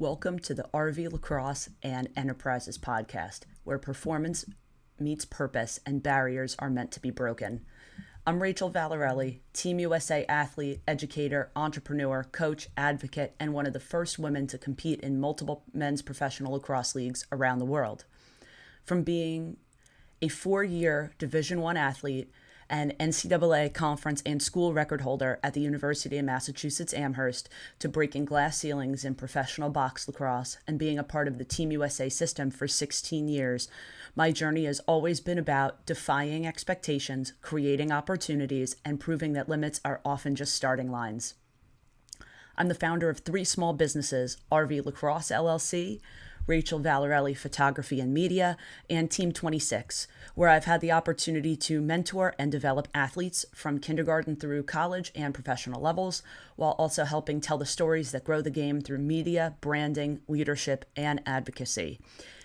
Welcome to the RV Lacrosse and Enterprises podcast, where performance meets purpose and barriers are meant to be broken. I'm Rachel Valarelli, Team USA athlete, educator, entrepreneur, coach, advocate, and one of the first women to compete in multiple men's professional lacrosse leagues around the world. From being a 4-year Division I athlete and NCAA conference and school record holder at the University of Massachusetts Amherst, to breaking glass ceilings in professional box lacrosse and being a part of the Team USA system for 16 years, my journey has always been about defying expectations, creating opportunities, and proving that limits are often just starting lines. I'm the founder of 3 small businesses, RV Lacrosse LLC, Rachel Valarelli Photography and Media, and Team 26, where I've had the opportunity to mentor and develop athletes from kindergarten through college and professional levels, while also helping tell the stories that grow the game through media, branding, leadership, and advocacy.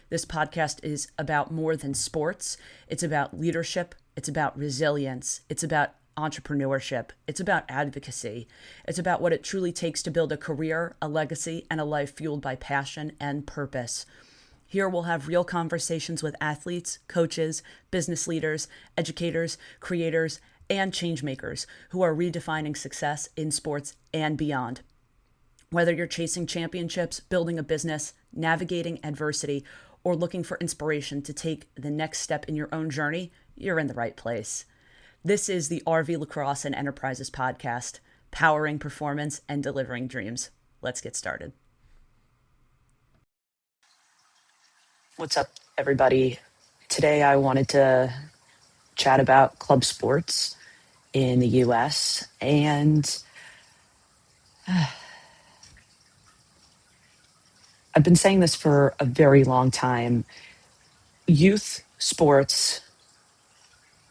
This podcast is about more than sports. It's about leadership. It's about resilience. It's about entrepreneurship. It's about advocacy. It's about what it truly takes to build a career, a legacy, and a life fueled by passion and purpose. Here we'll have real conversations with athletes, coaches, business leaders, educators, creators, and change makers who are redefining success in sports and beyond. Whether you're chasing championships, building a business, navigating adversity, or looking for inspiration to take the next step in your own journey, you're in the right place. This is the RV Lacrosse and Enterprises podcast, powering performance and delivering dreams. Let's get started. What's up, everybody? Today I wanted to chat about club sports in the US, and I've been saying this for a very long time. Youth sports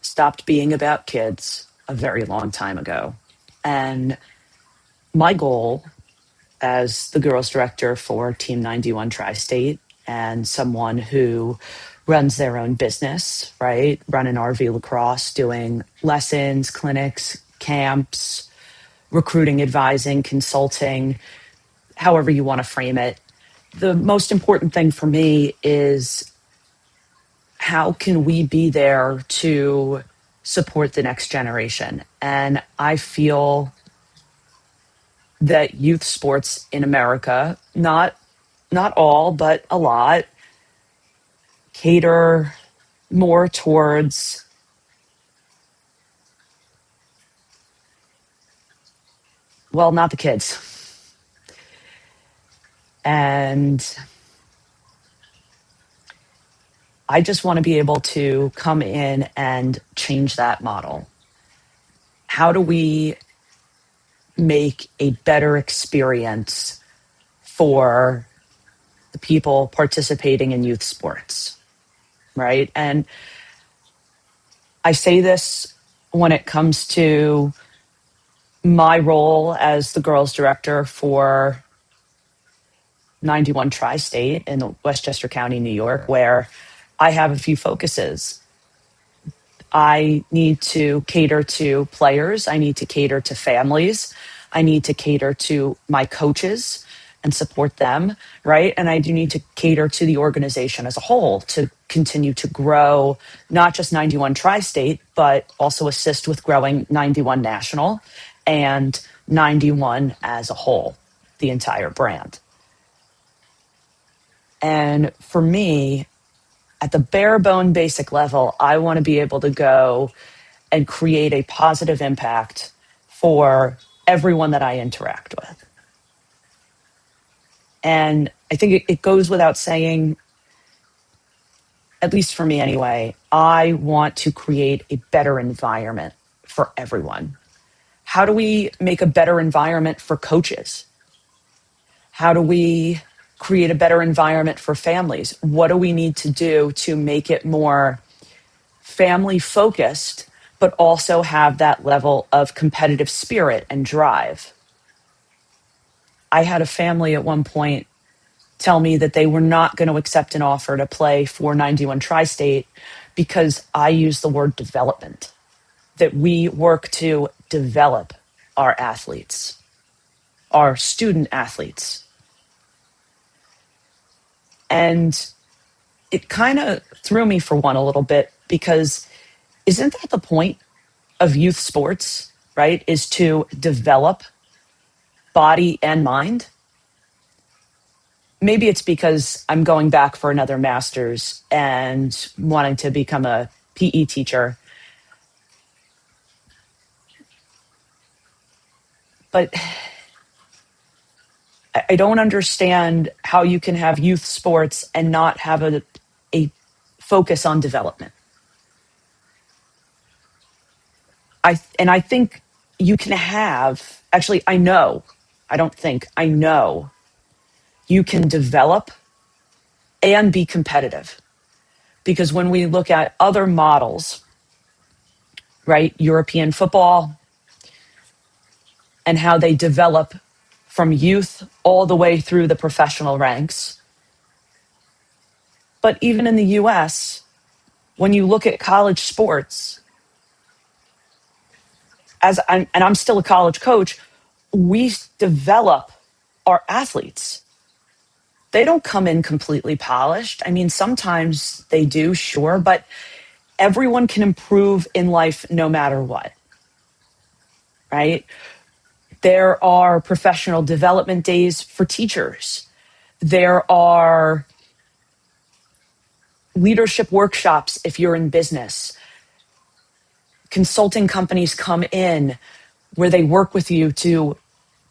stopped being about kids a very long time ago. And my goal as the girls director for Team 91 Tri-State and someone who runs their own business, right? Running RV lacrosse, doing lessons, clinics, camps, recruiting, advising, consulting, however you want to frame it. The most important thing for me is, how can we be there to support the next generation? And I feel that youth sports in America, not all, but a lot, cater more towards not the kids. And I just want to be able to come in and change that model. How do we make a better experience for the people participating in youth sports, right? And I say this when it comes to my role as the girls director for 91 Tri-State in Westchester County, New York, where I have a few focuses. I need to cater to players. I need to cater to families. I need to cater to my coaches and support them, right? And I do need to cater to the organization as a whole to continue to grow, not just 91 Tri-State, but also assist with growing 91 National and 91 as a whole, the entire brand. And for me, at the bare bone basic level, I want to be able to go and create a positive impact for everyone that I interact with. And I think it goes without saying, at least for me anyway, I want to create a better environment for everyone. How do we make a better environment for coaches? How do we create a better environment for families? What do we need to do to make it more family focused, but also have that level of competitive spirit and drive? I had a family at one point tell me that they were not going to accept an offer to play for 91 Tri-State because I use the word development, that we work to develop our athletes, our student athletes. And it kind of threw me for one a little bit, because isn't that the point of youth sports, right? Is to develop body and mind? Maybe it's because I'm going back for another master's and wanting to become a PE teacher. But I don't understand how you can have youth sports and not have a focus on development. I think you can have, actually, I know, I don't think, I know you can develop and be competitive. Because when we look at other models, right, European football, and how they develop from youth all the way through the professional ranks. But even in the US, when you look at college sports, and I'm still a college coach, we develop our athletes. They don't come in completely polished. I mean, sometimes they do, sure, but everyone can improve in life no matter what, right? There are professional development days for teachers. There are leadership workshops if you're in business. Consulting companies come in where they work with you to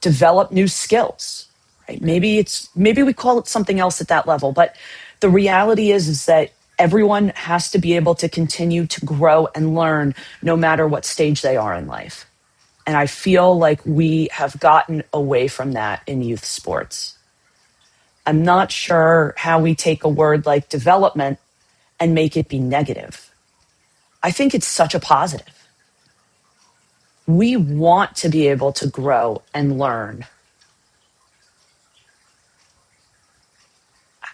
develop new skills, right? Maybe we call it something else at that level, but the reality is that everyone has to be able to continue to grow and learn no matter what stage they are in life. And I feel like we have gotten away from that in youth sports. I'm not sure how we take a word like development and make it be negative. I think it's such a positive. We want to be able to grow and learn.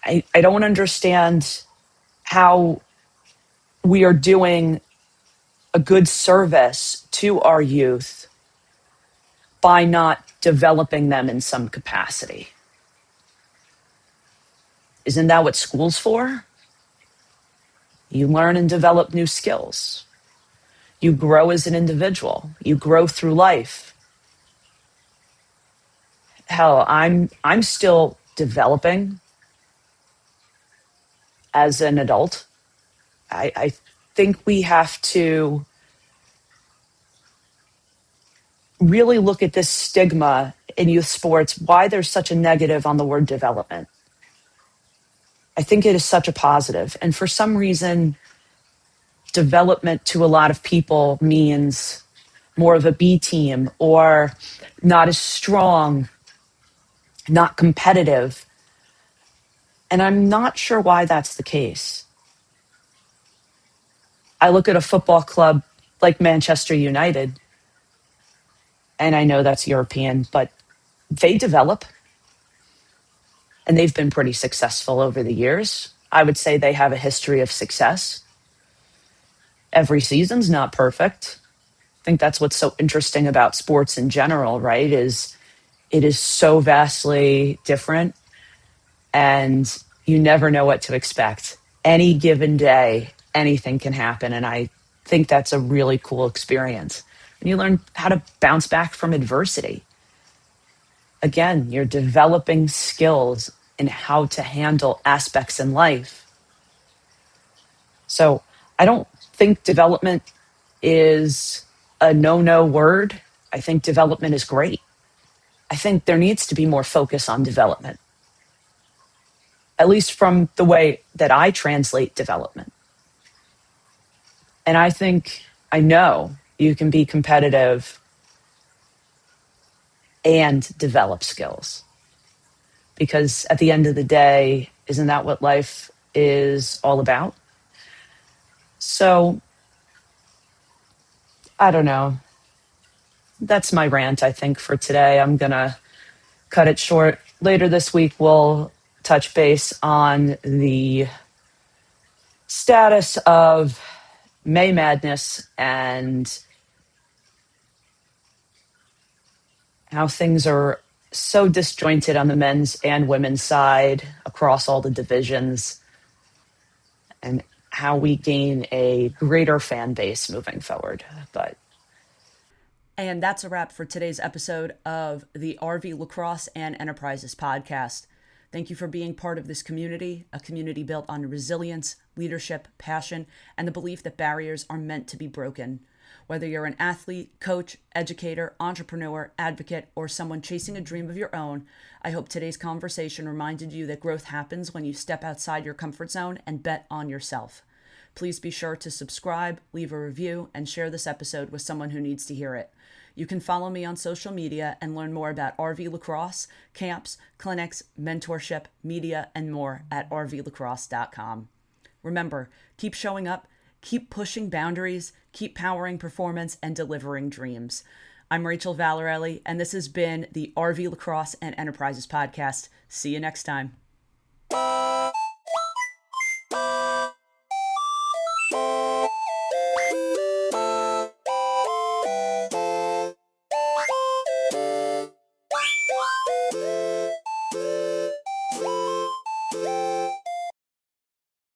I don't understand how we are doing a good service to our youth by not developing them in some capacity. Isn't that what school's for? You learn and develop new skills. You grow as an individual. You grow through life. Hell, I'm still developing as an adult. I think we have to really look at this stigma in youth sports, why there's such a negative on the word development. I think it is such a positive. And for some reason, development to a lot of people means more of a B team, or not as strong, not competitive. And I'm not sure why that's the case. I look at a football club like Manchester United, and I know that's European, but they develop, and they've been pretty successful over the years. I would say they have a history of success. Every season's not perfect. I think that's what's so interesting about sports in general, right? Is it is so vastly different, and you never know what to expect. Any given day, anything can happen. And I think that's a really cool experience. And you learn how to bounce back from adversity. Again, you're developing skills in how to handle aspects in life. So I don't think development is a no word. I think development is great. I think there needs to be more focus on development, at least from the way that I translate development. And I know you can be competitive and develop skills, because at the end of the day, isn't that what life is all about? So I don't know. That's my rant, I think, for today. I'm going to cut it short. Later this week, we'll touch base on the status of May Madness and how things are so disjointed on the men's and women's side across all the divisions, and how we gain a greater fan base moving forward. And that's a wrap for today's episode of the RV Lacrosse and Enterprises podcast. Thank you for being part of this community, a community built on resilience, leadership, passion, and the belief that barriers are meant to be broken. Whether you're an athlete, coach, educator, entrepreneur, advocate, or someone chasing a dream of your own, I hope today's conversation reminded you that growth happens when you step outside your comfort zone and bet on yourself. Please be sure to subscribe, leave a review, and share this episode with someone who needs to hear it. You can follow me on social media and learn more about RV Lacrosse, camps, clinics, mentorship, media, and more at rvlacrosse.com. Remember, keep showing up, keep pushing boundaries, keep powering performance, and delivering dreams. I'm Rachel Valarelli, and this has been the RV Lacrosse and Enterprises podcast. See you next time.